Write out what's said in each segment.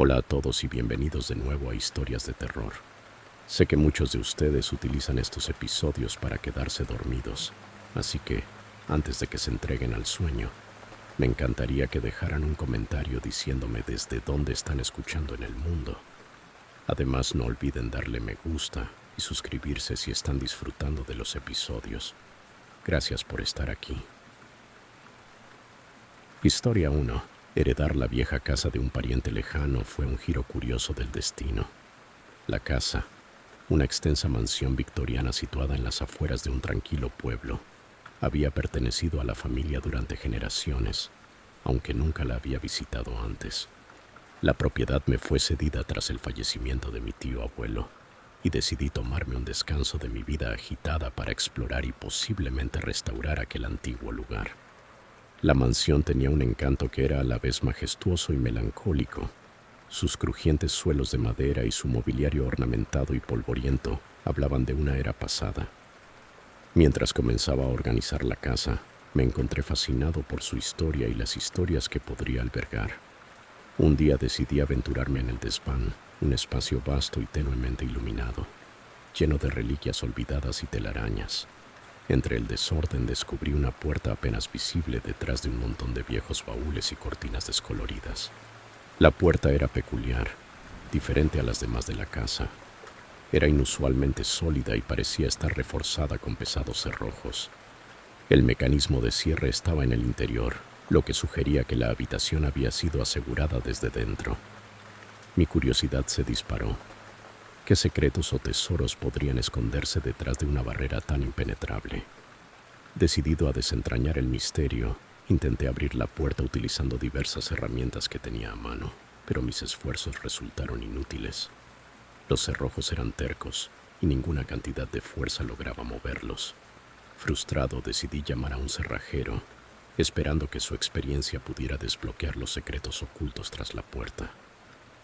Hola a todos y bienvenidos de nuevo a Historias de Terror. Sé que muchos de ustedes utilizan estos episodios para quedarse dormidos, así que, antes de que se entreguen al sueño, me encantaría que dejaran un comentario diciéndome desde dónde están escuchando en el mundo. Además, no olviden darle me gusta y suscribirse si están disfrutando de los episodios. Gracias por estar aquí. Historia 1. Heredar la vieja casa de un pariente lejano fue un giro curioso del destino. La casa, una extensa mansión victoriana situada en las afueras de un tranquilo pueblo, había pertenecido a la familia durante generaciones, aunque nunca la había visitado antes. La propiedad me fue cedida tras el fallecimiento de mi tío abuelo, y decidí tomarme un descanso de mi vida agitada para explorar y posiblemente restaurar aquel antiguo lugar. La mansión tenía un encanto que era a la vez majestuoso y melancólico. Sus crujientes suelos de madera y su mobiliario ornamentado y polvoriento hablaban de una era pasada. Mientras comenzaba a organizar la casa, me encontré fascinado por su historia y las historias que podría albergar. Un día decidí aventurarme en el desván, un espacio vasto y tenuemente iluminado, lleno de reliquias olvidadas y telarañas. Entre el desorden descubrí una puerta apenas visible detrás de un montón de viejos baúles y cortinas descoloridas. La puerta era peculiar, diferente a las demás de la casa. Era inusualmente sólida y parecía estar reforzada con pesados cerrojos. El mecanismo de cierre estaba en el interior, lo que sugería que la habitación había sido asegurada desde dentro. Mi curiosidad se disparó. ¿Qué secretos o tesoros podrían esconderse detrás de una barrera tan impenetrable? Decidido a desentrañar el misterio, intenté abrir la puerta utilizando diversas herramientas que tenía a mano, pero mis esfuerzos resultaron inútiles. Los cerrojos eran tercos y ninguna cantidad de fuerza lograba moverlos. Frustrado, decidí llamar a un cerrajero, esperando que su experiencia pudiera desbloquear los secretos ocultos tras la puerta.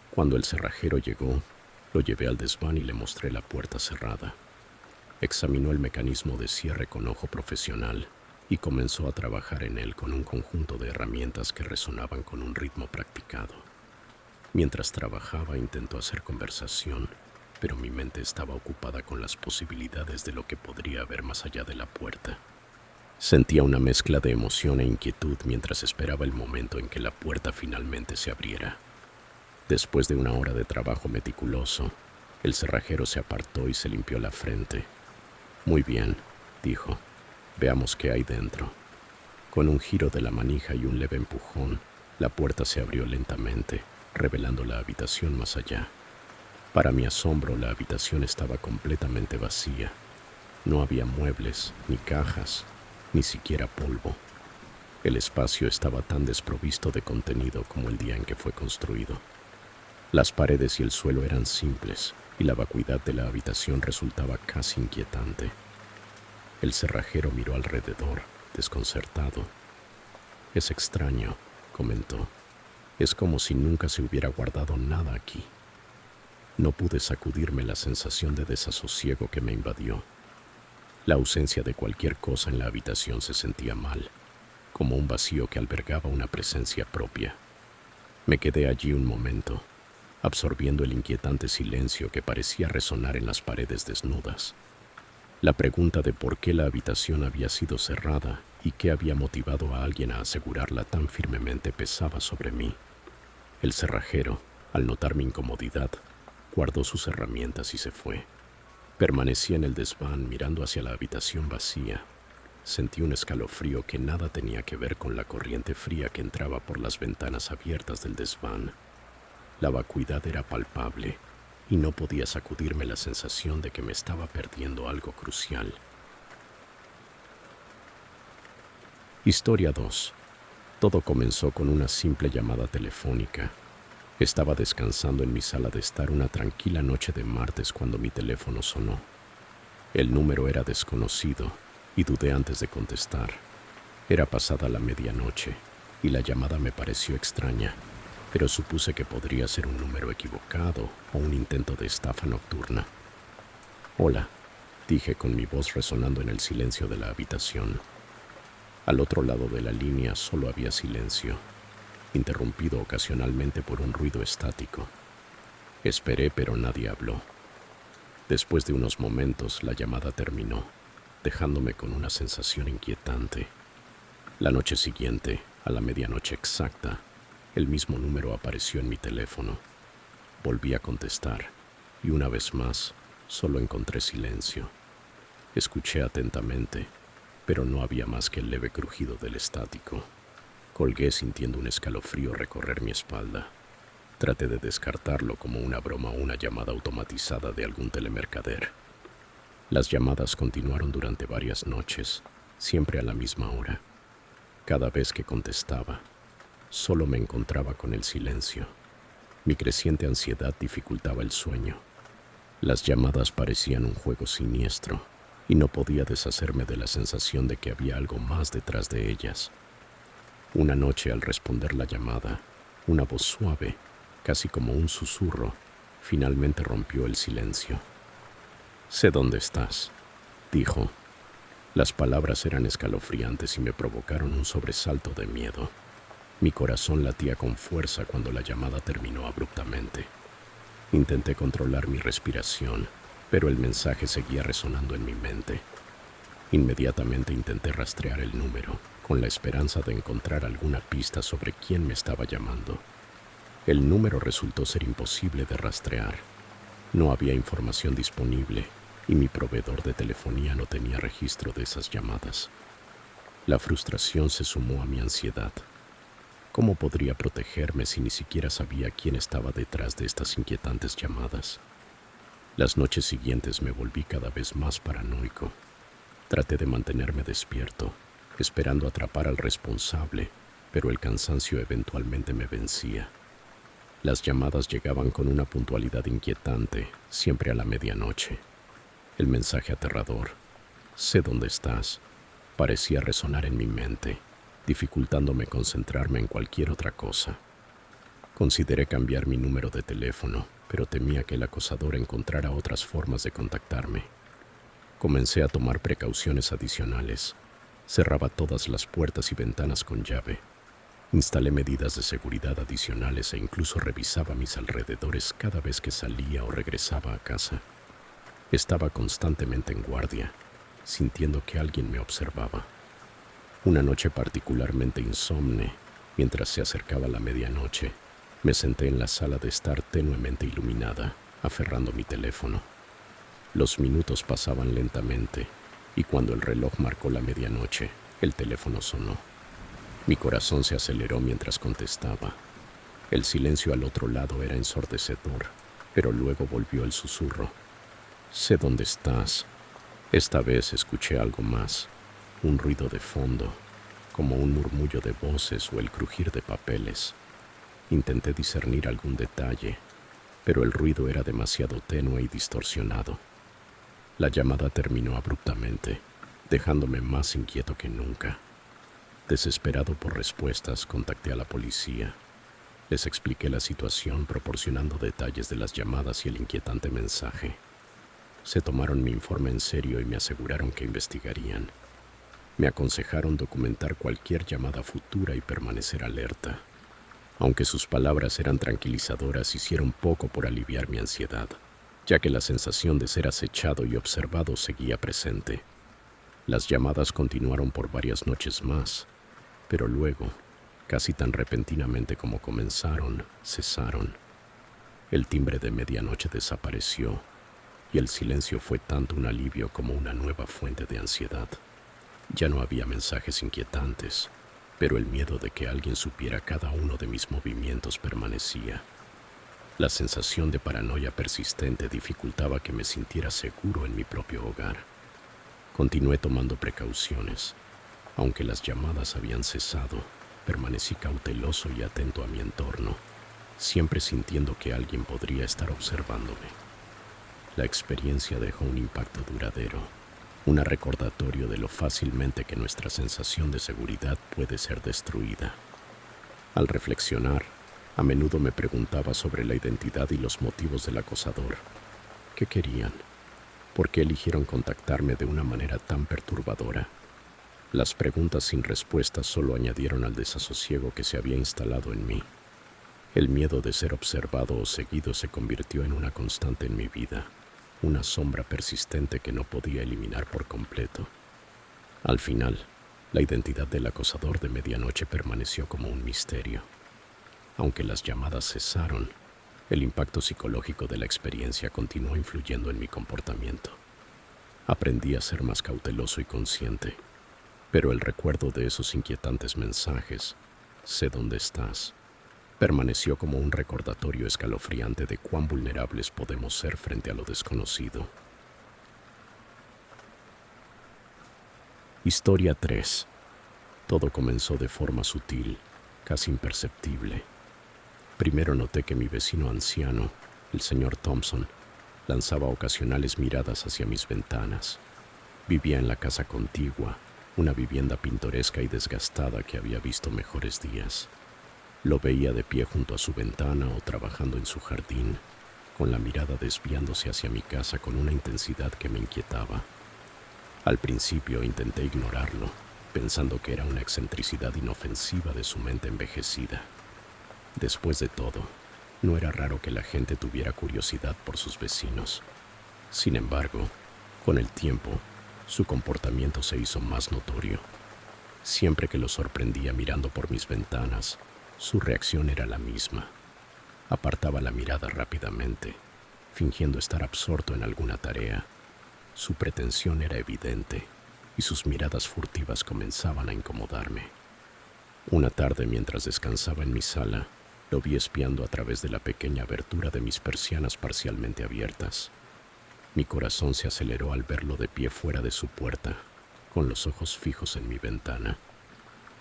Cuando el cerrajero llegó, lo llevé al desván y le mostré la puerta cerrada. Examinó el mecanismo de cierre con ojo profesional y comenzó a trabajar en él con un conjunto de herramientas que resonaban con un ritmo practicado. Mientras trabajaba intentó hacer conversación, pero mi mente estaba ocupada con las posibilidades de lo que podría haber más allá de la puerta. Sentía una mezcla de emoción e inquietud mientras esperaba el momento en que la puerta finalmente se abriera. Después de una hora de trabajo meticuloso, el cerrajero se apartó y se limpió la frente. «Muy bien», dijo, «veamos qué hay dentro». Con un giro de la manija y un leve empujón, la puerta se abrió lentamente, revelando la habitación más allá. Para mi asombro, la habitación estaba completamente vacía. No había muebles, ni cajas, ni siquiera polvo. El espacio estaba tan desprovisto de contenido como el día en que fue construido. Las paredes y el suelo eran simples, y la vacuidad de la habitación resultaba casi inquietante. El cerrajero miró alrededor, desconcertado. «Es extraño», comentó. «Es como si nunca se hubiera guardado nada aquí». No pude sacudirme la sensación de desasosiego que me invadió. La ausencia de cualquier cosa en la habitación se sentía mal, como un vacío que albergaba una presencia propia. Me quedé allí un momento, absorbiendo el inquietante silencio que parecía resonar en las paredes desnudas. La pregunta de por qué la habitación había sido cerrada y qué había motivado a alguien a asegurarla tan firmemente pesaba sobre mí. El cerrajero, al notar mi incomodidad, guardó sus herramientas y se fue. Permanecí en el desván mirando hacia la habitación vacía. Sentí un escalofrío que nada tenía que ver con la corriente fría que entraba por las ventanas abiertas del desván. La vacuidad era palpable y no podía sacudirme la sensación de que me estaba perdiendo algo crucial. Historia 2. Todo comenzó con una simple llamada telefónica. Estaba descansando en mi sala de estar una tranquila noche de martes cuando mi teléfono sonó. El número era desconocido y dudé antes de contestar. Era pasada la medianoche y la llamada me pareció extraña, pero supuse que podría ser un número equivocado o un intento de estafa nocturna. «Hola», dije con mi voz resonando en el silencio de la habitación. Al otro lado de la línea solo había silencio. interrumpido ocasionalmente por un ruido estático. Esperé, pero nadie habló. Después de unos momentos, la llamada terminó, dejándome con una sensación inquietante. La noche siguiente, a la medianoche exacta, el mismo número apareció en mi teléfono. Volví a contestar, y una vez más, solo encontré silencio. Escuché atentamente, pero no había más que el leve crujido del estático. Colgué sintiendo un escalofrío recorrer mi espalda. Traté de descartarlo como una broma o una llamada automatizada de algún telemercader. Las llamadas continuaron durante varias noches, siempre a la misma hora. Cada vez que contestaba, solo me encontraba con el silencio. Mi creciente ansiedad dificultaba el sueño. Las llamadas parecían un juego siniestro y no podía deshacerme de la sensación de que había algo más detrás de ellas. Una noche, al responder la llamada, una voz suave, casi como un susurro, finalmente rompió el silencio. «Sé dónde estás», dijo. Las palabras eran escalofriantes y me provocaron un sobresalto de miedo. Mi corazón latía con fuerza cuando la llamada terminó abruptamente. Intenté controlar mi respiración, pero el mensaje seguía resonando en mi mente. Inmediatamente intenté rastrear el número, con la esperanza de encontrar alguna pista sobre quién me estaba llamando. El número resultó ser imposible de rastrear. No había información disponible y mi proveedor de telefonía no tenía registro de esas llamadas. La frustración se sumó a mi ansiedad. ¿Cómo podría protegerme si ni siquiera sabía quién estaba detrás de estas inquietantes llamadas? Las noches siguientes me volví cada vez más paranoico. Traté de mantenerme despierto, esperando atrapar al responsable, pero el cansancio eventualmente me vencía. Las llamadas llegaban con una puntualidad inquietante, siempre a la medianoche. El mensaje aterrador, «Sé dónde estás», parecía resonar en mi mente, dificultándome concentrarme en cualquier otra cosa. Consideré cambiar mi número de teléfono, pero temía que el acosador encontrara otras formas de contactarme. Comencé a tomar precauciones adicionales. Cerraba todas las puertas y ventanas con llave. Instalé medidas de seguridad adicionales e incluso revisaba mis alrededores cada vez que salía o regresaba a casa. Estaba constantemente en guardia, sintiendo que alguien me observaba. Una noche particularmente insomne, mientras se acercaba la medianoche, me senté en la sala de estar tenuemente iluminada, aferrando mi teléfono. Los minutos pasaban lentamente, y cuando el reloj marcó la medianoche, el teléfono sonó. Mi corazón se aceleró mientras contestaba. El silencio al otro lado era ensordecedor, pero luego volvió el susurro. «Sé dónde estás». Esta vez escuché algo más, un ruido de fondo, como un murmullo de voces o el crujir de papeles. Intenté discernir algún detalle, pero el ruido era demasiado tenue y distorsionado. La llamada terminó abruptamente, dejándome más inquieto que nunca. Desesperado por respuestas, contacté a la policía. Les expliqué la situación proporcionando detalles de las llamadas y el inquietante mensaje. Se tomaron mi informe en serio y me aseguraron que investigarían. Me aconsejaron documentar cualquier llamada futura y permanecer alerta. Aunque sus palabras eran tranquilizadoras, hicieron poco por aliviar mi ansiedad, ya que la sensación de ser acechado y observado seguía presente. Las llamadas continuaron por varias noches más, pero luego, casi tan repentinamente como comenzaron, cesaron. El timbre de medianoche desapareció, y el silencio fue tanto un alivio como una nueva fuente de ansiedad. Ya no había mensajes inquietantes, pero el miedo de que alguien supiera cada uno de mis movimientos permanecía. La sensación de paranoia persistente dificultaba que me sintiera seguro en mi propio hogar. Continué tomando precauciones. Aunque las llamadas habían cesado, permanecí cauteloso y atento a mi entorno, siempre sintiendo que alguien podría estar observándome. La experiencia dejó un impacto duradero, un recordatorio de lo fácilmente que nuestra sensación de seguridad puede ser destruida. Al reflexionar, a menudo me preguntaba sobre la identidad y los motivos del acosador. ¿Qué querían? ¿Por qué eligieron contactarme de una manera tan perturbadora? Las preguntas sin respuesta solo añadieron al desasosiego que se había instalado en mí. El miedo de ser observado o seguido se convirtió en una constante en mi vida, una sombra persistente que no podía eliminar por completo. Al final, la identidad del acosador de medianoche permaneció como un misterio. Aunque las llamadas cesaron, el impacto psicológico de la experiencia continuó influyendo en mi comportamiento. Aprendí a ser más cauteloso y consciente, pero el recuerdo de esos inquietantes mensajes, sé dónde estás, permaneció como un recordatorio escalofriante de cuán vulnerables podemos ser frente a lo desconocido. Historia 3. Todo comenzó de forma sutil, casi imperceptible. Primero noté que mi vecino anciano, el señor Thompson, lanzaba ocasionales miradas hacia mis ventanas. Vivía en la casa contigua, una vivienda pintoresca y desgastada que había visto mejores días. Lo veía de pie junto a su ventana o trabajando en su jardín, con la mirada desviándose hacia mi casa con una intensidad que me inquietaba. Al principio intenté ignorarlo, pensando que era una excentricidad inofensiva de su mente envejecida. Después de todo, no era raro que la gente tuviera curiosidad por sus vecinos. Sin embargo, con el tiempo, su comportamiento se hizo más notorio. Siempre que lo sorprendía mirando por mis ventanas, su reacción era la misma. Apartaba la mirada rápidamente, fingiendo estar absorto en alguna tarea. Su pretensión era evidente, y sus miradas furtivas comenzaban a incomodarme. Una tarde, mientras descansaba en mi sala, lo vi espiando a través de la pequeña abertura de mis persianas parcialmente abiertas. Mi corazón se aceleró al verlo de pie fuera de su puerta, con los ojos fijos en mi ventana.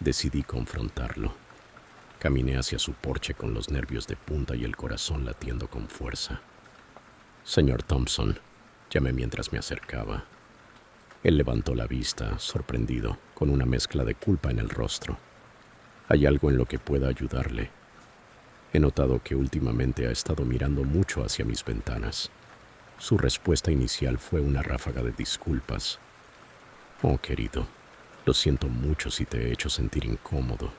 Decidí confrontarlo. Caminé hacia su porche con los nervios de punta y el corazón latiendo con fuerza. «Señor Thompson», llamé mientras me acercaba. Él levantó la vista, sorprendido, con una mezcla de culpa en el rostro. «¿Hay algo en lo que pueda ayudarle? He notado que últimamente ha estado mirando mucho hacia mis ventanas». Su respuesta inicial fue una ráfaga de disculpas. «Oh, querido, lo siento mucho si te he hecho sentir incómodo.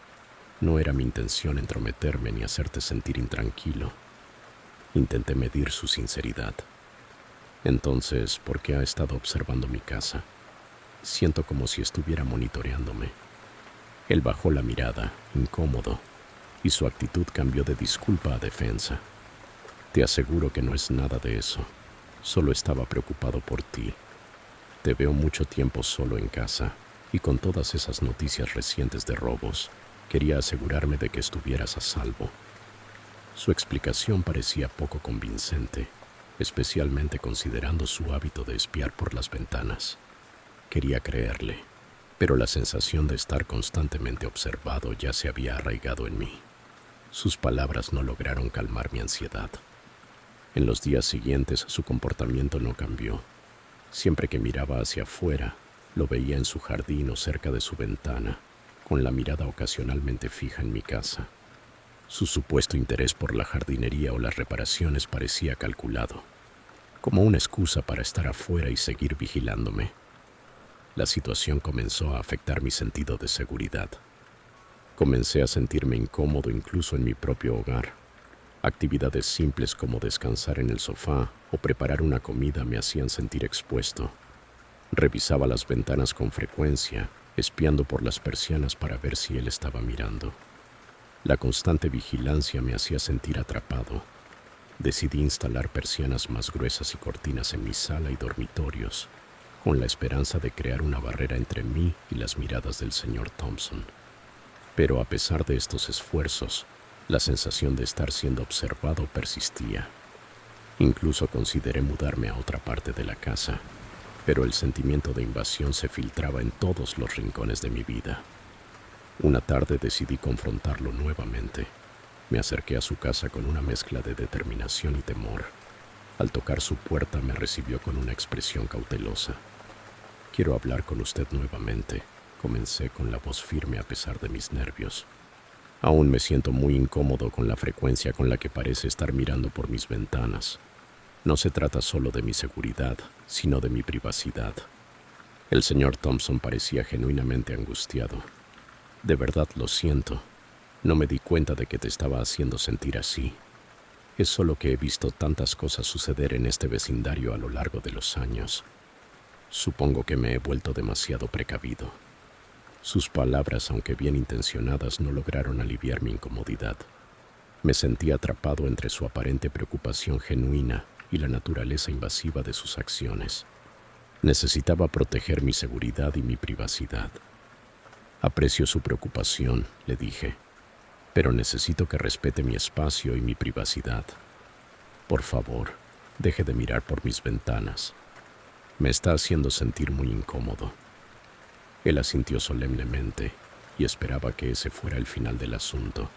No era mi intención entrometerme ni hacerte sentir intranquilo». Intenté medir su sinceridad. «Entonces, ¿por qué ha estado observando mi casa? Siento como si estuviera monitoreándome». Él bajó la mirada, incómodo, y su actitud cambió de disculpa a defensa. «Te aseguro que no es nada de eso. Solo estaba preocupado por ti. Te veo mucho tiempo solo en casa, y con todas esas noticias recientes de robos, quería asegurarme de que estuvieras a salvo». Su explicación parecía poco convincente, especialmente considerando su hábito de espiar por las ventanas. Quería creerle, pero la sensación de estar constantemente observado ya se había arraigado en mí. Sus palabras no lograron calmar mi ansiedad. En los días siguientes su comportamiento no cambió. Siempre que miraba hacia afuera, lo veía en su jardín o cerca de su ventana, con la mirada ocasionalmente fija en mi casa. Su supuesto interés por la jardinería o las reparaciones parecía calculado, como una excusa para estar afuera y seguir vigilándome. La situación comenzó a afectar mi sentido de seguridad. Comencé a sentirme incómodo incluso en mi propio hogar. Actividades simples como descansar en el sofá o preparar una comida me hacían sentir expuesto. Revisaba las ventanas con frecuencia, espiando por las persianas para ver si él estaba mirando. La constante vigilancia me hacía sentir atrapado. Decidí instalar persianas más gruesas y cortinas en mi sala y dormitorios, con la esperanza de crear una barrera entre mí y las miradas del señor Thompson. Pero a pesar de estos esfuerzos, la sensación de estar siendo observado persistía. Incluso consideré mudarme a otra parte de la casa, pero el sentimiento de invasión se filtraba en todos los rincones de mi vida. Una tarde decidí confrontarlo nuevamente. Me acerqué a su casa con una mezcla de determinación y temor. Al tocar su puerta me recibió con una expresión cautelosa. «Quiero hablar con usted nuevamente», comencé con la voz firme a pesar de mis nervios. «Aún me siento muy incómodo con la frecuencia con la que parece estar mirando por mis ventanas. No se trata solo de mi seguridad, sino de mi privacidad». El señor Thompson parecía genuinamente angustiado. De verdad lo siento. No me di cuenta de que te estaba haciendo sentir así. Es solo que he visto tantas cosas suceder en este vecindario a lo largo de los años. Supongo que me he vuelto demasiado precavido. Sus palabras, aunque bien intencionadas, no lograron aliviar mi incomodidad. Me sentí atrapado entre su aparente preocupación genuina y la naturaleza invasiva de sus acciones. Necesitaba proteger mi seguridad y mi privacidad. Aprecio su preocupación, le dije, pero necesito que respete mi espacio y mi privacidad. Por favor, deje de mirar por mis ventanas. Me está haciendo sentir muy incómodo. Él asintió solemnemente y esperaba que ese fuera el final del asunto.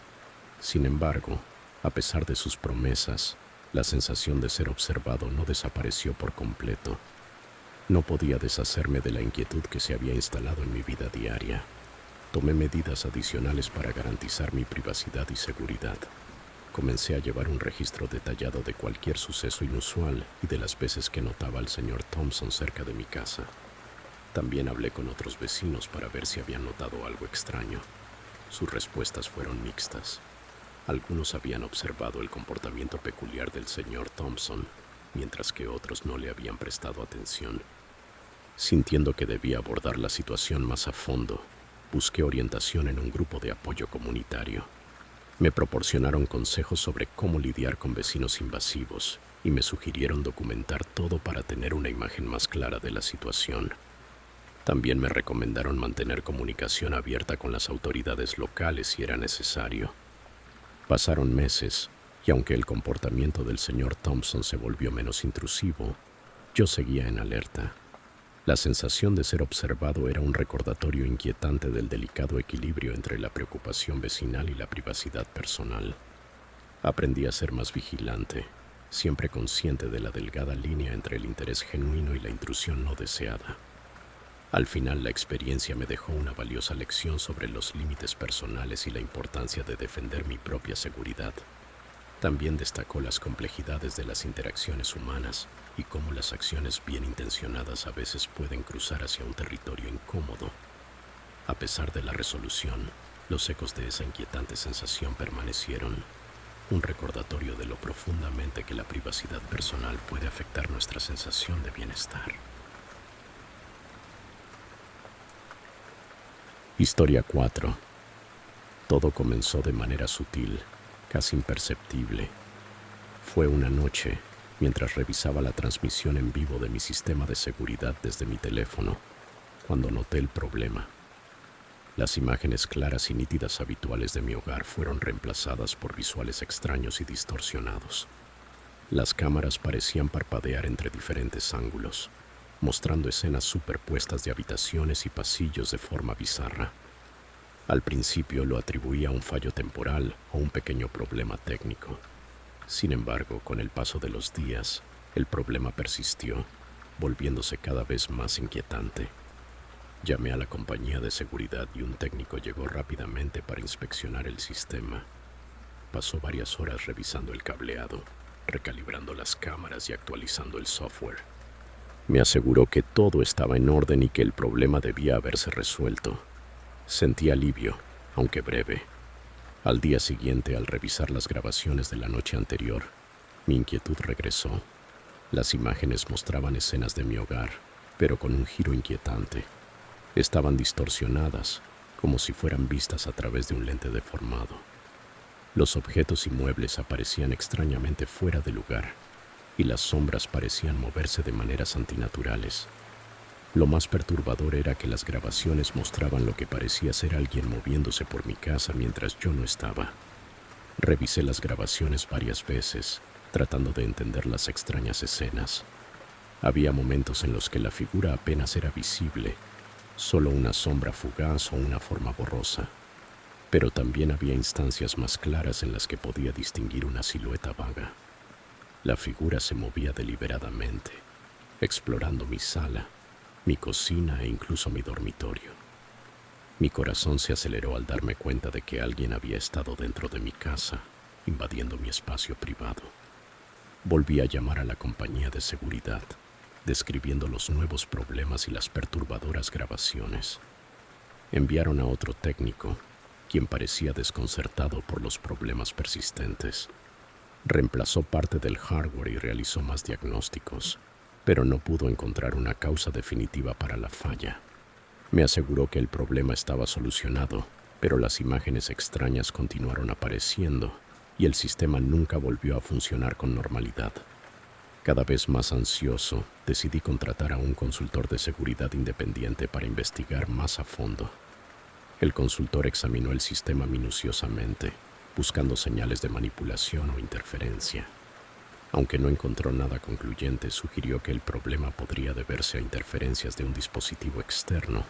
Sin embargo, a pesar de sus promesas, la sensación de ser observado no desapareció por completo. No podía deshacerme de la inquietud que se había instalado en mi vida diaria. Tomé medidas adicionales para garantizar mi privacidad y seguridad. Comencé a llevar un registro detallado de cualquier suceso inusual y de las veces que notaba al señor Thompson cerca de mi casa. También hablé con otros vecinos para ver si habían notado algo extraño. Sus respuestas fueron mixtas. Algunos habían observado el comportamiento peculiar del señor Thompson, mientras que otros no le habían prestado atención. Sintiendo que debía abordar la situación más a fondo, busqué orientación en un grupo de apoyo comunitario. Me proporcionaron consejos sobre cómo lidiar con vecinos invasivos y me sugirieron documentar todo para tener una imagen más clara de la situación. También me recomendaron mantener comunicación abierta con las autoridades locales si era necesario. Pasaron meses, y aunque el comportamiento del señor Thompson se volvió menos intrusivo, yo seguía en alerta. La sensación de ser observado era un recordatorio inquietante del delicado equilibrio entre la preocupación vecinal y la privacidad personal. Aprendí a ser más vigilante, siempre consciente de la delgada línea entre el interés genuino y la intrusión no deseada. Al final, la experiencia me dejó una valiosa lección sobre los límites personales y la importancia de defender mi propia seguridad. También destacó las complejidades de las interacciones humanas y cómo las acciones bien intencionadas a veces pueden cruzar hacia un territorio incómodo. A pesar de la resolución, los ecos de esa inquietante sensación permanecieron, un recordatorio de lo profundamente que la privacidad personal puede afectar nuestra sensación de bienestar. Historia 4. Todo comenzó de manera sutil, casi imperceptible. Fue una noche, mientras revisaba la transmisión en vivo de mi sistema de seguridad desde mi teléfono, cuando noté el problema. Las imágenes claras y nítidas habituales de mi hogar fueron reemplazadas por visuales extraños y distorsionados. Las cámaras parecían parpadear entre diferentes ángulos, mostrando escenas superpuestas de habitaciones y pasillos de forma bizarra. Al principio lo atribuía a un fallo temporal o un pequeño problema técnico. Sin embargo, con el paso de los días, el problema persistió, volviéndose cada vez más inquietante. Llamé a la compañía de seguridad y un técnico llegó rápidamente para inspeccionar el sistema. Pasó varias horas revisando el cableado, recalibrando las cámaras y actualizando el software. Me aseguró que todo estaba en orden y que el problema debía haberse resuelto. Sentí alivio, aunque breve. Al día siguiente, al revisar las grabaciones de la noche anterior, mi inquietud regresó. Las imágenes mostraban escenas de mi hogar, pero con un giro inquietante. Estaban distorsionadas, como si fueran vistas a través de un lente deformado. Los objetos y muebles aparecían extrañamente fuera de lugar, y las sombras parecían moverse de maneras antinaturales. Lo más perturbador era que las grabaciones mostraban lo que parecía ser alguien moviéndose por mi casa mientras yo no estaba. Revisé las grabaciones varias veces, tratando de entender las extrañas escenas. Había momentos en los que la figura apenas era visible, solo una sombra fugaz o una forma borrosa. Pero también había instancias más claras en las que podía distinguir una silueta vaga. La figura se movía deliberadamente, explorando mi sala, mi cocina e incluso mi dormitorio. Mi corazón se aceleró al darme cuenta de que alguien había estado dentro de mi casa, invadiendo mi espacio privado. Volví a llamar a la compañía de seguridad, describiendo los nuevos problemas y las perturbadoras grabaciones. Enviaron a otro técnico, quien parecía desconcertado por los problemas persistentes. Reemplazó parte del hardware y realizó más diagnósticos, pero no pudo encontrar una causa definitiva para la falla. Me aseguró que el problema estaba solucionado, pero las imágenes extrañas continuaron apareciendo y el sistema nunca volvió a funcionar con normalidad. Cada vez más ansioso, decidí contratar a un consultor de seguridad independiente para investigar más a fondo. El consultor examinó el sistema minuciosamente, buscando señales de manipulación o interferencia. Aunque no encontró nada concluyente, sugirió que el problema podría deberse a interferencias de un dispositivo externo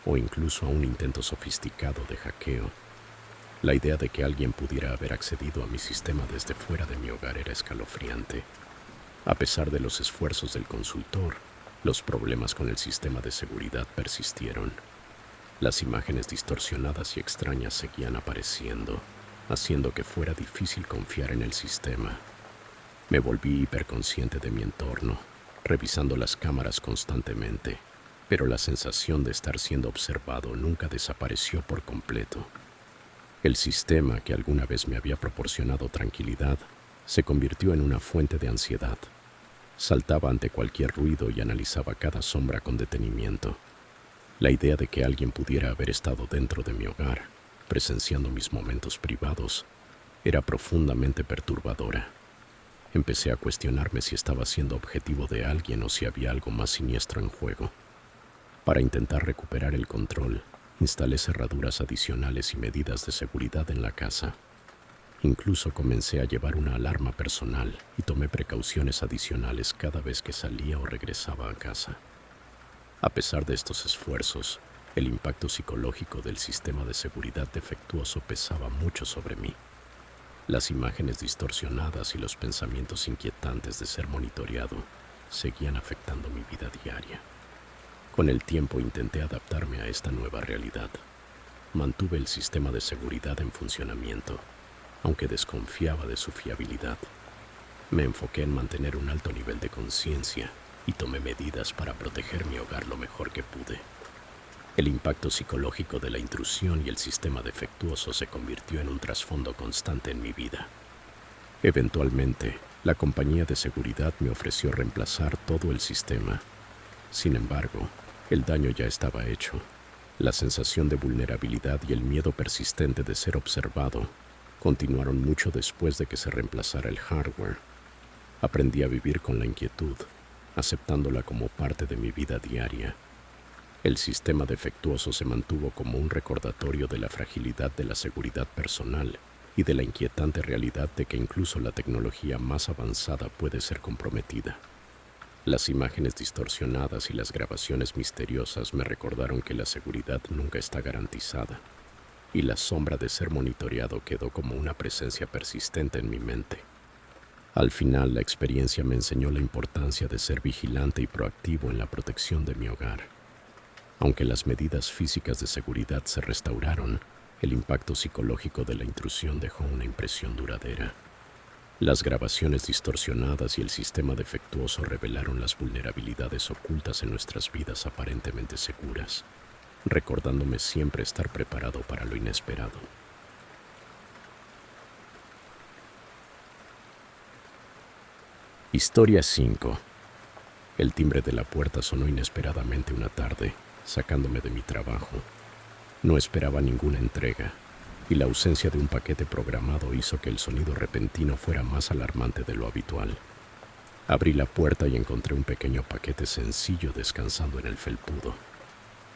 o incluso a un intento sofisticado de hackeo. La idea de que alguien pudiera haber accedido a mi sistema desde fuera de mi hogar era escalofriante. A pesar de los esfuerzos del consultor, los problemas con el sistema de seguridad persistieron. Las imágenes distorsionadas y extrañas seguían apareciendo, haciendo que fuera difícil confiar en el sistema. Me volví hiperconsciente de mi entorno, revisando las cámaras constantemente, pero la sensación de estar siendo observado nunca desapareció por completo. El sistema, que alguna vez me había proporcionado tranquilidad, se convirtió en una fuente de ansiedad. Saltaba ante cualquier ruido y analizaba cada sombra con detenimiento. La idea de que alguien pudiera haber estado dentro de mi hogar, presenciando mis momentos privados, era profundamente perturbadora. Empecé a cuestionarme si estaba siendo objetivo de alguien o si había algo más siniestro en juego. Para intentar recuperar el control, instalé cerraduras adicionales y medidas de seguridad en la casa. Incluso comencé a llevar una alarma personal y tomé precauciones adicionales cada vez que salía o regresaba a casa. A pesar de estos esfuerzos, el impacto psicológico del sistema de seguridad defectuoso pesaba mucho sobre mí. Las imágenes distorsionadas y los pensamientos inquietantes de ser monitoreado seguían afectando mi vida diaria. Con el tiempo intenté adaptarme a esta nueva realidad. Mantuve el sistema de seguridad en funcionamiento, aunque desconfiaba de su fiabilidad. Me enfoqué en mantener un alto nivel de conciencia y tomé medidas para proteger mi hogar lo mejor que pude. El impacto psicológico de la intrusión y el sistema defectuoso se convirtió en un trasfondo constante en mi vida. Eventualmente, la compañía de seguridad me ofreció reemplazar todo el sistema. Sin embargo, el daño ya estaba hecho. La sensación de vulnerabilidad y el miedo persistente de ser observado continuaron mucho después de que se reemplazara el hardware. Aprendí a vivir con la inquietud, aceptándola como parte de mi vida diaria. El sistema defectuoso se mantuvo como un recordatorio de la fragilidad de la seguridad personal y de la inquietante realidad de que incluso la tecnología más avanzada puede ser comprometida. Las imágenes distorsionadas y las grabaciones misteriosas me recordaron que la seguridad nunca está garantizada, y la sombra de ser monitoreado quedó como una presencia persistente en mi mente. Al final, la experiencia me enseñó la importancia de ser vigilante y proactivo en la protección de mi hogar. Aunque las medidas físicas de seguridad se restauraron, el impacto psicológico de la intrusión dejó una impresión duradera. Las grabaciones distorsionadas y el sistema defectuoso revelaron las vulnerabilidades ocultas en nuestras vidas aparentemente seguras, recordándome siempre estar preparado para lo inesperado. Historia 5. El timbre de la puerta sonó inesperadamente una tarde, sacándome de mi trabajo. No esperaba ninguna entrega, y la ausencia de un paquete programado hizo que el sonido repentino fuera más alarmante de lo habitual. Abrí la puerta y encontré un pequeño paquete sencillo descansando en el felpudo.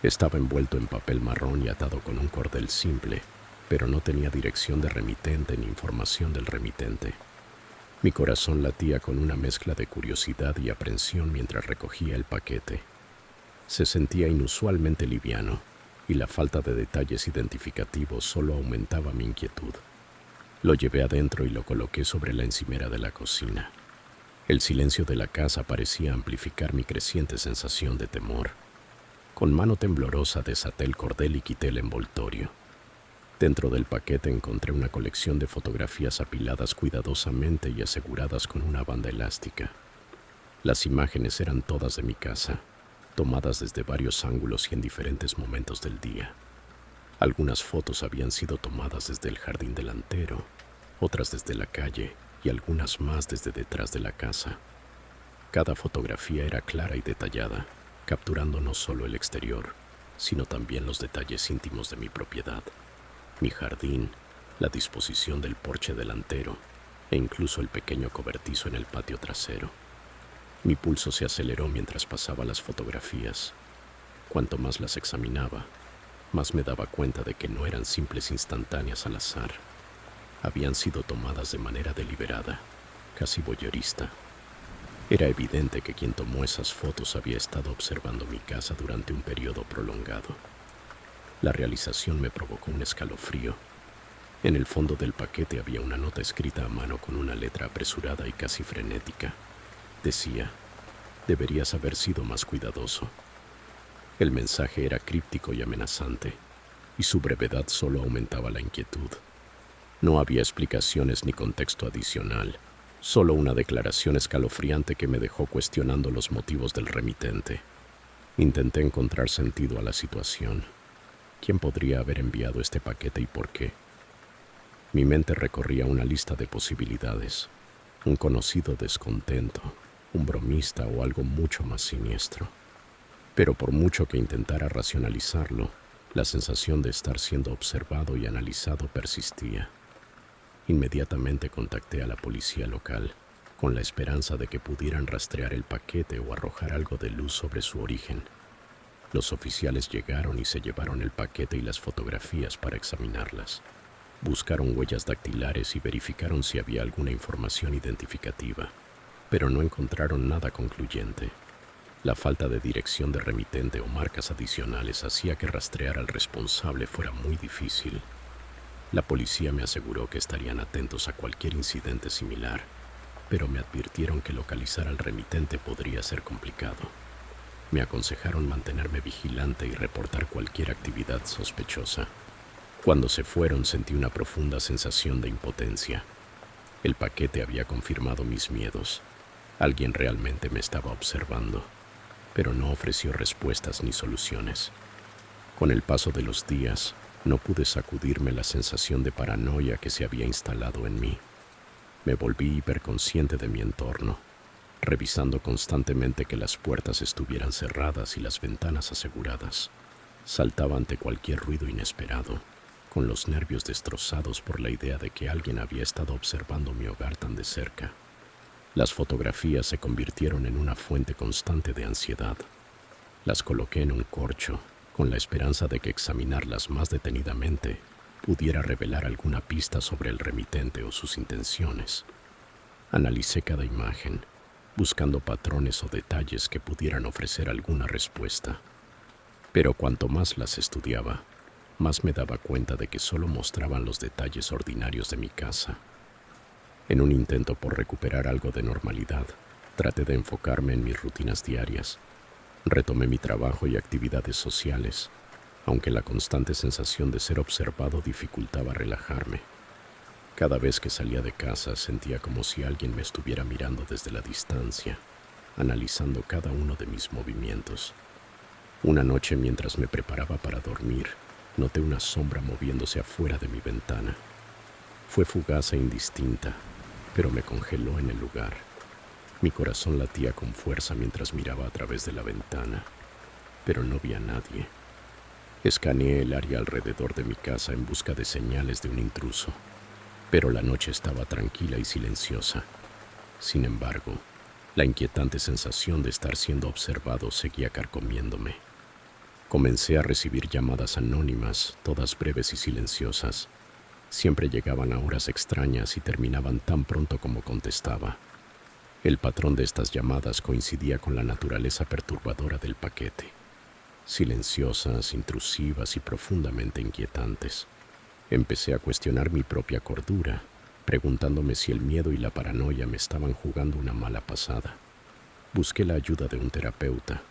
Estaba envuelto en papel marrón y atado con un cordel simple, pero no tenía dirección de remitente ni información del remitente. Mi corazón latía con una mezcla de curiosidad y aprensión mientras recogía el paquete. Se sentía inusualmente liviano, y la falta de detalles identificativos solo aumentaba mi inquietud. Lo llevé adentro y lo coloqué sobre la encimera de la cocina. El silencio de la casa parecía amplificar mi creciente sensación de temor. Con mano temblorosa desaté el cordel y quité el envoltorio. Dentro del paquete encontré una colección de fotografías apiladas cuidadosamente y aseguradas con una banda elástica. Las imágenes eran todas de mi casa, tomadas desde varios ángulos y en diferentes momentos del día. Algunas fotos habían sido tomadas desde el jardín delantero, otras desde la calle y algunas más desde detrás de la casa. Cada fotografía era clara y detallada, capturando no solo el exterior, sino también los detalles íntimos de mi propiedad, mi jardín, la disposición del porche delantero e incluso el pequeño cobertizo en el patio trasero. Mi pulso se aceleró mientras pasaba las fotografías. Cuanto más las examinaba, más me daba cuenta de que no eran simples instantáneas al azar. Habían sido tomadas de manera deliberada, casi voyerista. Era evidente que quien tomó esas fotos había estado observando mi casa durante un periodo prolongado. La realización me provocó un escalofrío. En el fondo del paquete había una nota escrita a mano con una letra apresurada y casi frenética. Decía: deberías haber sido más cuidadoso. El mensaje era críptico y amenazante, y su brevedad solo aumentaba la inquietud. No había explicaciones ni contexto adicional, solo una declaración escalofriante que me dejó cuestionando los motivos del remitente. Intenté encontrar sentido a la situación. ¿Quién podría haber enviado este paquete y por qué? Mi mente recorría una lista de posibilidades. Un conocido descontento, un bromista o algo mucho más siniestro. Pero por mucho que intentara racionalizarlo, la sensación de estar siendo observado y analizado persistía. Inmediatamente contacté a la policía local, con la esperanza de que pudieran rastrear el paquete o arrojar algo de luz sobre su origen. Los oficiales llegaron y se llevaron el paquete y las fotografías para examinarlas. Buscaron huellas dactilares y verificaron si había alguna información identificativa, pero no encontraron nada concluyente. La falta de dirección de remitente o marcas adicionales hacía que rastrear al responsable fuera muy difícil. La policía me aseguró que estarían atentos a cualquier incidente similar, pero me advirtieron que localizar al remitente podría ser complicado. Me aconsejaron mantenerme vigilante y reportar cualquier actividad sospechosa. Cuando se fueron sentí una profunda sensación de impotencia. El paquete había confirmado mis miedos. Alguien realmente me estaba observando, pero no ofreció respuestas ni soluciones. Con el paso de los días, no pude sacudirme la sensación de paranoia que se había instalado en mí. Me volví hiperconsciente de mi entorno, revisando constantemente que las puertas estuvieran cerradas y las ventanas aseguradas. Saltaba ante cualquier ruido inesperado, con los nervios destrozados por la idea de que alguien había estado observando mi hogar tan de cerca. Las fotografías se convirtieron en una fuente constante de ansiedad. Las coloqué en un corcho, con la esperanza de que examinarlas más detenidamente pudiera revelar alguna pista sobre el remitente o sus intenciones. Analicé cada imagen, buscando patrones o detalles que pudieran ofrecer alguna respuesta. Pero cuanto más las estudiaba, más me daba cuenta de que solo mostraban los detalles ordinarios de mi casa. En un intento por recuperar algo de normalidad, traté de enfocarme en mis rutinas diarias. Retomé mi trabajo y actividades sociales, aunque la constante sensación de ser observado dificultaba relajarme. Cada vez que salía de casa sentía como si alguien me estuviera mirando desde la distancia, analizando cada uno de mis movimientos. Una noche, mientras me preparaba para dormir, noté una sombra moviéndose afuera de mi ventana. Fue fugaz e indistinta, pero me congeló en el lugar. Mi corazón latía con fuerza mientras miraba a través de la ventana, pero no vi a nadie. Escaneé el área alrededor de mi casa en busca de señales de un intruso, pero la noche estaba tranquila y silenciosa. Sin embargo, la inquietante sensación de estar siendo observado seguía carcomiéndome. Comencé a recibir llamadas anónimas, todas breves y silenciosas. Siempre llegaban a horas extrañas y terminaban tan pronto como contestaba. El patrón de estas llamadas coincidía con la naturaleza perturbadora del paquete. Silenciosas, intrusivas y profundamente inquietantes. Empecé a cuestionar mi propia cordura, preguntándome si el miedo y la paranoia me estaban jugando una mala pasada. Busqué la ayuda de un terapeuta,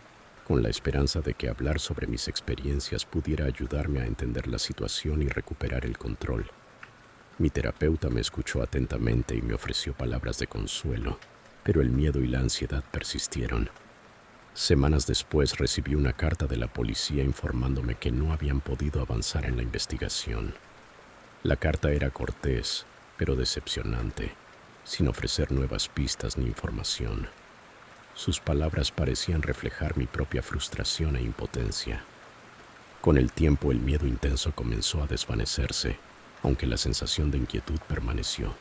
con la esperanza de que hablar sobre mis experiencias pudiera ayudarme a entender la situación y recuperar el control. Mi terapeuta me escuchó atentamente y me ofreció palabras de consuelo, pero el miedo y la ansiedad persistieron. Semanas después recibí una carta de la policía informándome que no habían podido avanzar en la investigación. La carta era cortés, pero decepcionante, sin ofrecer nuevas pistas ni información. Sus palabras parecían reflejar mi propia frustración e impotencia. Con el tiempo el miedo intenso comenzó a desvanecerse, aunque la sensación de inquietud permaneció.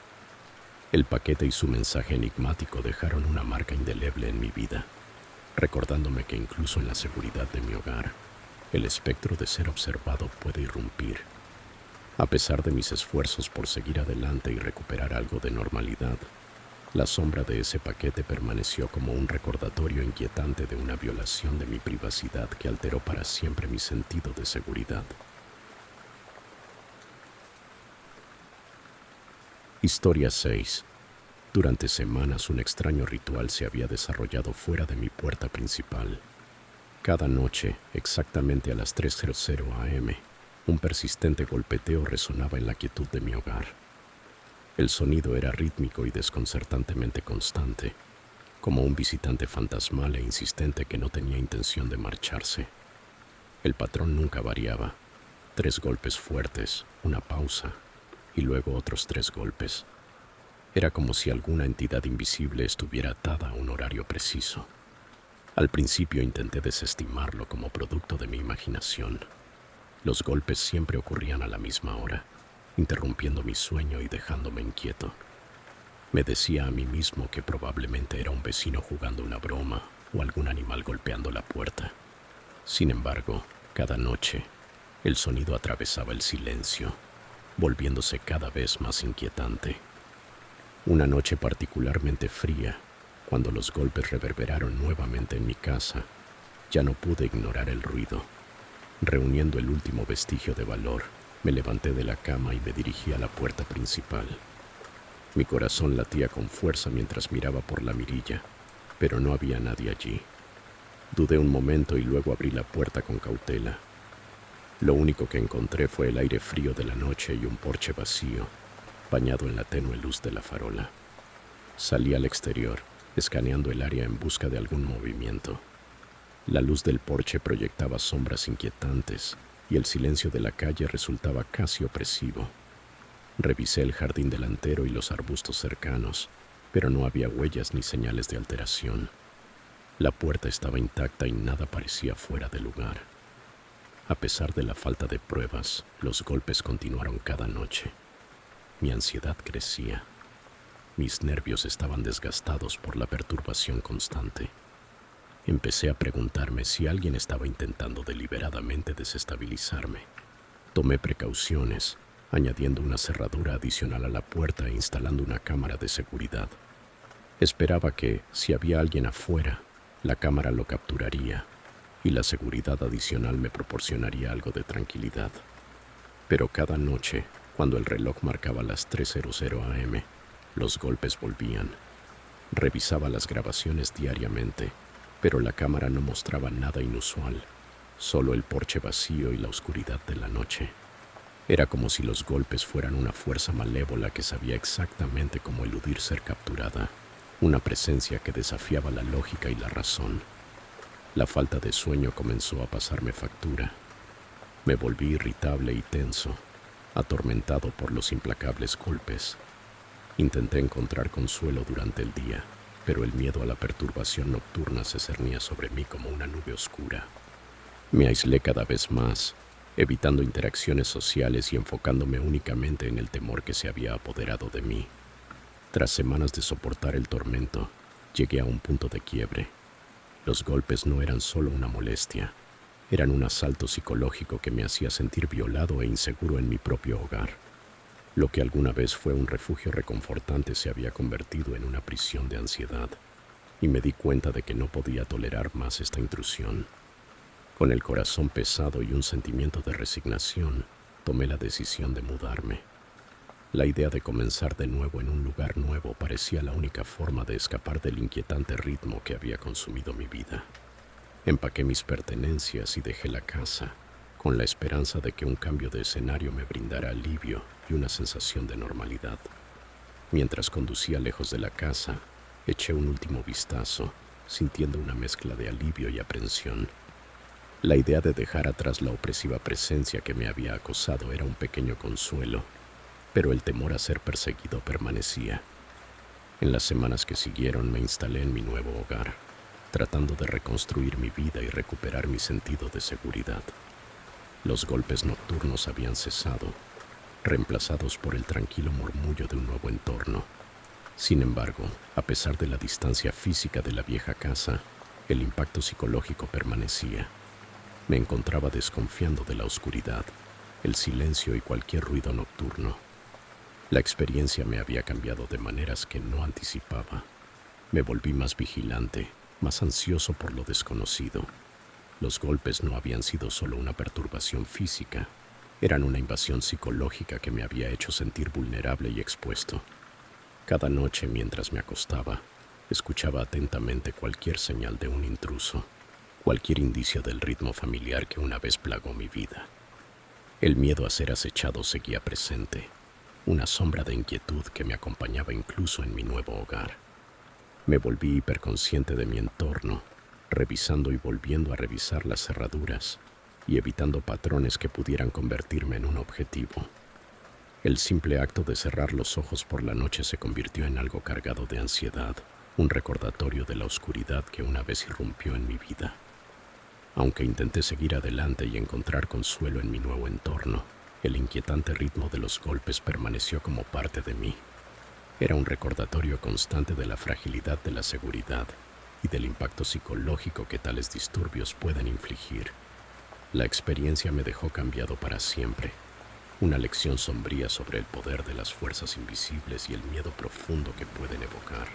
El paquete y su mensaje enigmático dejaron una marca indeleble en mi vida, recordándome que incluso en la seguridad de mi hogar, el espectro de ser observado puede irrumpir. A pesar de mis esfuerzos por seguir adelante y recuperar algo de normalidad, la sombra de ese paquete permaneció como un recordatorio inquietante de una violación de mi privacidad que alteró para siempre mi sentido de seguridad. Historia 6. Durante semanas un extraño ritual se había desarrollado fuera de mi puerta principal. Cada noche, exactamente a las 3:00 am, un persistente golpeteo resonaba en la quietud de mi hogar. El sonido era rítmico y desconcertantemente constante, como un visitante fantasmal e insistente que no tenía intención de marcharse. El patrón nunca variaba: 3 golpes fuertes, una pausa, y luego otros 3 golpes. Era como si alguna entidad invisible estuviera atada a un horario preciso. Al principio intenté desestimarlo como producto de mi imaginación. Los golpes siempre ocurrían a la misma hora, interrumpiendo mi sueño y dejándome inquieto. Me decía a mí mismo que probablemente era un vecino jugando una broma o algún animal golpeando la puerta. Sin embargo, cada noche, el sonido atravesaba el silencio, volviéndose cada vez más inquietante. Una noche particularmente fría, cuando los golpes reverberaron nuevamente en mi casa, ya no pude ignorar el ruido. Reuniendo el último vestigio de valor, me levanté de la cama y me dirigí a la puerta principal. Mi corazón latía con fuerza mientras miraba por la mirilla, pero no había nadie allí. Dudé un momento y luego abrí la puerta con cautela. Lo único que encontré fue el aire frío de la noche y un porche vacío, bañado en la tenue luz de la farola. Salí al exterior, escaneando el área en busca de algún movimiento. La luz del porche proyectaba sombras inquietantes y el silencio de la calle resultaba casi opresivo. Revisé el jardín delantero y los arbustos cercanos, pero no había huellas ni señales de alteración. La puerta estaba intacta y nada parecía fuera de lugar. A pesar de la falta de pruebas, los golpes continuaron cada noche. Mi ansiedad crecía. Mis nervios estaban desgastados por la perturbación constante. Empecé a preguntarme si alguien estaba intentando deliberadamente desestabilizarme. Tomé precauciones, añadiendo una cerradura adicional a la puerta e instalando una cámara de seguridad. Esperaba que, si había alguien afuera, la cámara lo capturaría y la seguridad adicional me proporcionaría algo de tranquilidad. Pero cada noche, cuando el reloj marcaba las 3:00 am, los golpes volvían. Revisaba las grabaciones diariamente, pero la cámara no mostraba nada inusual, solo el porche vacío y la oscuridad de la noche. Era como si los golpes fueran una fuerza malévola que sabía exactamente cómo eludir ser capturada, una presencia que desafiaba la lógica y la razón. La falta de sueño comenzó a pasarme factura. Me volví irritable y tenso, atormentado por los implacables golpes. Intenté encontrar consuelo durante el día, pero el miedo a la perturbación nocturna se cernía sobre mí como una nube oscura. Me aislé cada vez más, evitando interacciones sociales y enfocándome únicamente en el temor que se había apoderado de mí. Tras semanas de soportar el tormento, llegué a un punto de quiebre. Los golpes no eran solo una molestia, eran un asalto psicológico que me hacía sentir violado e inseguro en mi propio hogar. Lo que alguna vez fue un refugio reconfortante se había convertido en una prisión de ansiedad, y me di cuenta de que no podía tolerar más esta intrusión. Con el corazón pesado y un sentimiento de resignación, tomé la decisión de mudarme. La idea de comenzar de nuevo en un lugar nuevo parecía la única forma de escapar del inquietante ritmo que había consumido mi vida. Empaqué mis pertenencias y dejé la casa, con la esperanza de que un cambio de escenario me brindara alivio y una sensación de normalidad. Mientras conducía lejos de la casa, Eché un último vistazo, sintiendo una mezcla de alivio y aprensión. La idea de dejar atrás la opresiva presencia que me había acosado era un pequeño consuelo, pero el temor a ser perseguido permanecía. En las semanas que siguieron me instalé en mi nuevo hogar, tratando de reconstruir mi vida y recuperar mi sentido de seguridad. Los golpes nocturnos habían cesado, reemplazados por el tranquilo murmullo de un nuevo entorno. Sin embargo, a pesar de la distancia física de la vieja casa, el impacto psicológico permanecía. Me encontraba desconfiando de la oscuridad, el silencio y cualquier ruido nocturno. La experiencia me había cambiado de maneras que no anticipaba. Me volví más vigilante, más ansioso por lo desconocido. Los golpes no habían sido solo una perturbación física, eran una invasión psicológica que me había hecho sentir vulnerable y expuesto. Cada noche mientras me acostaba, escuchaba atentamente cualquier señal de un intruso, cualquier indicio del ritmo familiar que una vez plagó mi vida. El miedo a ser acechado seguía presente, una sombra de inquietud que me acompañaba incluso en mi nuevo hogar. Me volví hiperconsciente de mi entorno, revisando y volviendo a revisar las cerraduras y evitando patrones que pudieran convertirme en un objetivo. El simple acto de cerrar los ojos por la noche se convirtió en algo cargado de ansiedad, un recordatorio de la oscuridad que una vez irrumpió en mi vida. Aunque intenté seguir adelante y encontrar consuelo en mi nuevo entorno, el inquietante ritmo de los golpes permaneció como parte de mí. Era un recordatorio constante de la fragilidad de la seguridad y del impacto psicológico que tales disturbios pueden infligir. La experiencia me dejó cambiado para siempre, una lección sombría sobre el poder de las fuerzas invisibles y el miedo profundo que pueden evocar.